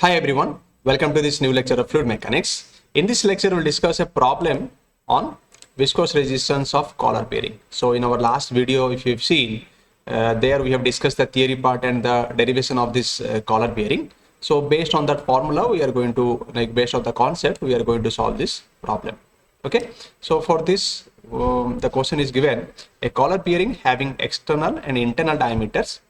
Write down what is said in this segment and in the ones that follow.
Hi everyone, welcome to this new lecture of fluid mechanics. In this lecture, we'll discuss a problem on viscous resistance of collar bearing. So in our last video, if you've seen, there we have discussed the theory part and the derivation of this collar bearing. So based on that formula, we are going to, based on the concept, we are going to solve this problem. Okay, so for this, the question is given, a collar bearing having external and internal diameters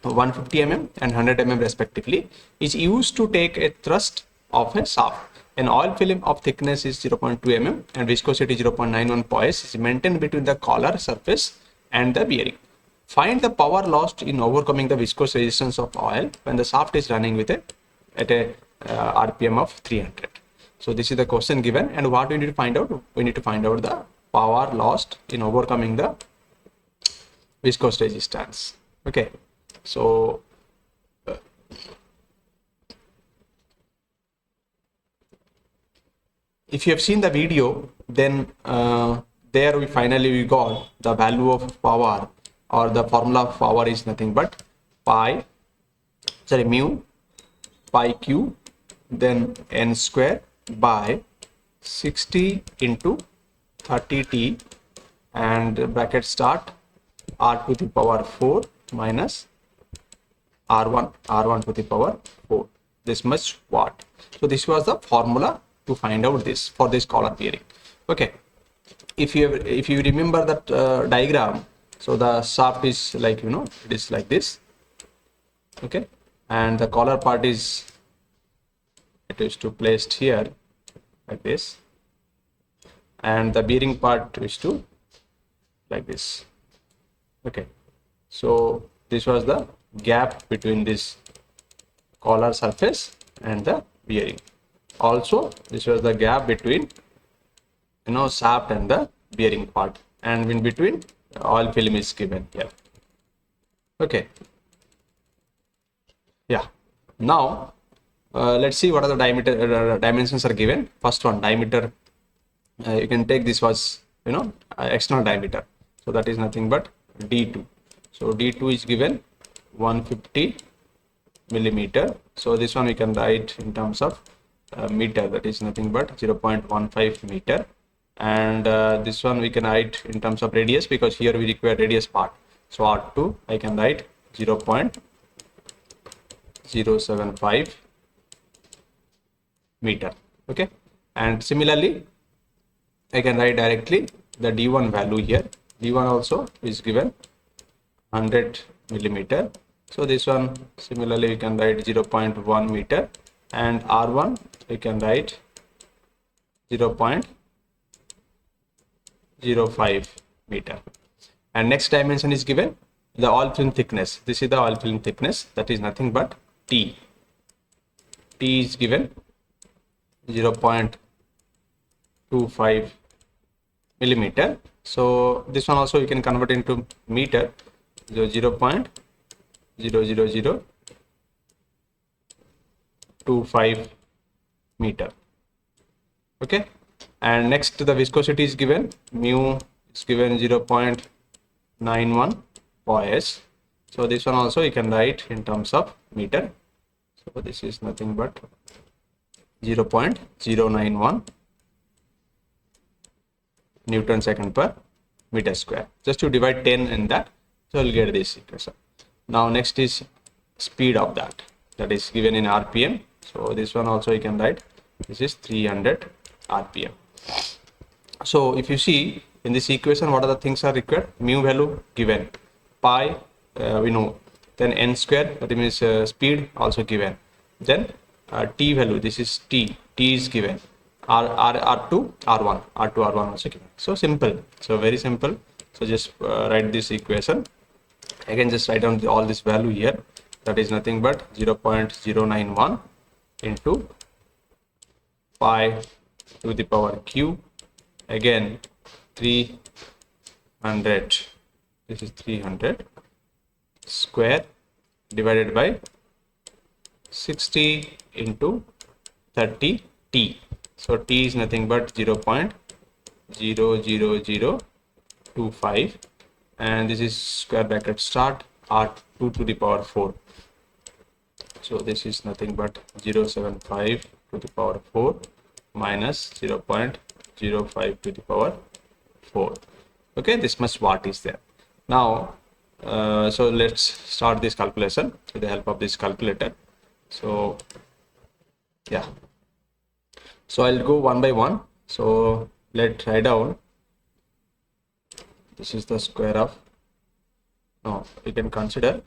150 mm and 100 mm respectively is used to take a thrust of a shaft. An oil film of thickness is 0.2 mm and viscosity 0.91 poise is maintained between the collar surface and the bearing. Find the power lost in overcoming the viscous resistance of oil when the shaft is running with at a RPM of 300. So this is the question given, and what we need to find out? We need to find out the power lost in overcoming the viscous resistance. Okay. So if you have seen the video, then there we got the value of power, or the formula of power is nothing but mu pi q then n square by 60 into 30t and bracket start r to the power 4 minus r1 to the power 4, this much watt. So this was the formula to find out this for this collar bearing. Okay, if you remember that diagram, so the shaft is like, it is like this. Okay, and the collar part is, it is to placed here like this, and the bearing part is to like this. Okay, so this was the gap between this collar surface and the bearing. Also, this was the gap between shaft and the bearing part, and in between oil film is given here. Okay, yeah. Now let's see what are the diameter dimensions are given. First one, diameter, you can take this was external diameter, so that is nothing but d2. So d2 is given 150 millimeter. So this one we can write in terms of meter, that is nothing but 0.15 meter, and this one we can write in terms of radius, because here we require radius part. So r2 I can write 0.075 meter. Okay, and similarly I can write directly the d1 value here. D1 also is given 100 millimeter. So this one similarly we can write 0.1 meter, and R1 we can write 0.05 meter. And next dimension is given the oil film thickness. This is the oil film thickness, that is nothing but T. T is given 0.25 millimeter. So this one also we can convert into meter, 0.00025 meter. Okay, and next the viscosity is given, mu is given 0.91 poise. So this one also you can write in terms of meter. So this is nothing but 0.091 Newton second per meter square. Just to divide 10 in that, so you'll get this equation. Now next is speed of that is given in rpm. So this one also you can write, this is 300 rpm. So if you see in this equation, what are the things are required? Mu value given, pi we know, then n square, that means speed also given, then t value, this is t is given, r2 r1 also given. So simple, so very simple. So just write this equation. Again, just write down all this value here, that is nothing but 0.091 into pi to the power q, again 300, this is 300 square divided by 60 into 30 t. So t is nothing but 0.00025, and this is square bracket start r2 to the power 4. So this is nothing but 0.075 to the power 4 minus 0.05 to the power 4. Okay, this much watt is there. Now, so let's start this calculation with the help of this calculator. So yeah, so I'll go one by one. So let's write down. This is the square of, no, we can consider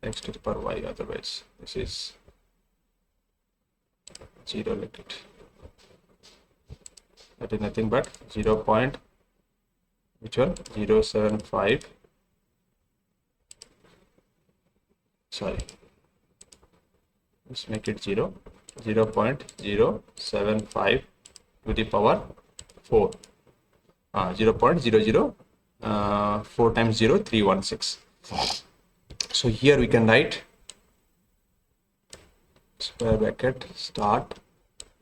x to the power y, otherwise this is 0, let it, that is nothing but 0. Which one? 0.75, sorry, let's make it 0.075 to the power 4, 0.004 times 0, 316. So here we can write square bracket start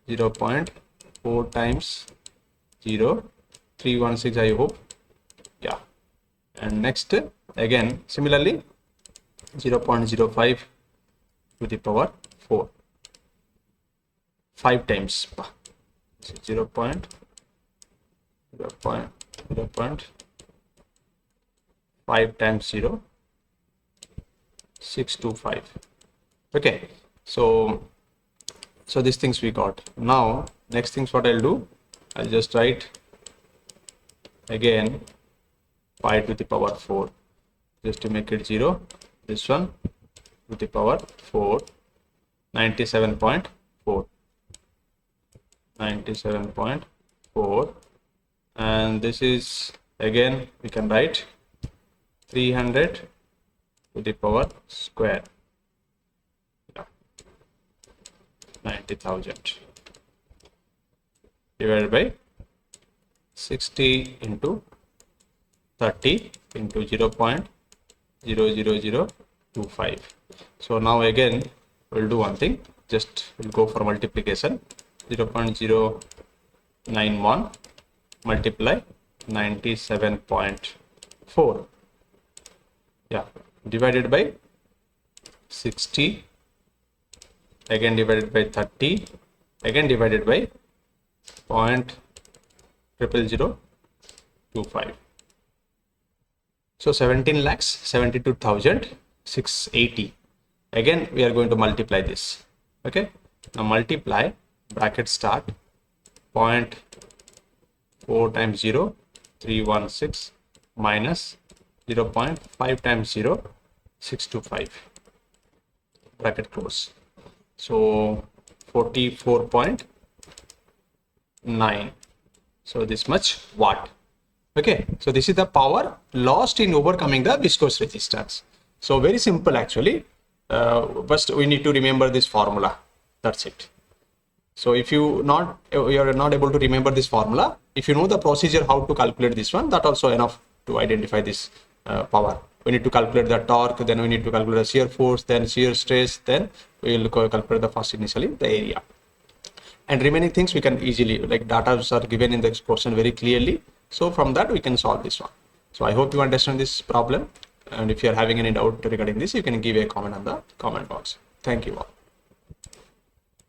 0.4 times 0, 316, I hope. Yeah, and next again similarly 0.05 to the power 4, 5 times 0.05 times 0, 625. Okay, so these things we got. Now next things what I'll do, I'll just write again pi to the power 4 just to make it 0, this one to the power 4, 97.4, and this is again we can write 300 to the power square, 90,000 divided by 60 into 30 into 0.00025. So now again we'll do one thing, just we'll go for multiplication. 0.091 multiply 97.4, yeah, divided by 60, again divided by 30, again divided by 0.00025. So 17,72,680. Again we are going to multiply this. Okay, now multiply, bracket start 0.4 times 0, 316 minus 0.5 times 0, 625, bracket close. So 44.9. So this much watt. Okay, so this is the power lost in overcoming the viscous resistance. So very simple actually. First we need to remember this formula. That's it. So if you are not able to remember this formula, if you know the procedure how to calculate this one, that also enough to identify this power. We need to calculate the torque, then we need to calculate the shear force, then shear stress, then we will calculate the first initially the area. And remaining things we can easily, like data are given in the question very clearly. So from that we can solve this one. So I hope you understand this problem. And if you are having any doubt regarding this, you can give a comment on the comment box. Thank you all.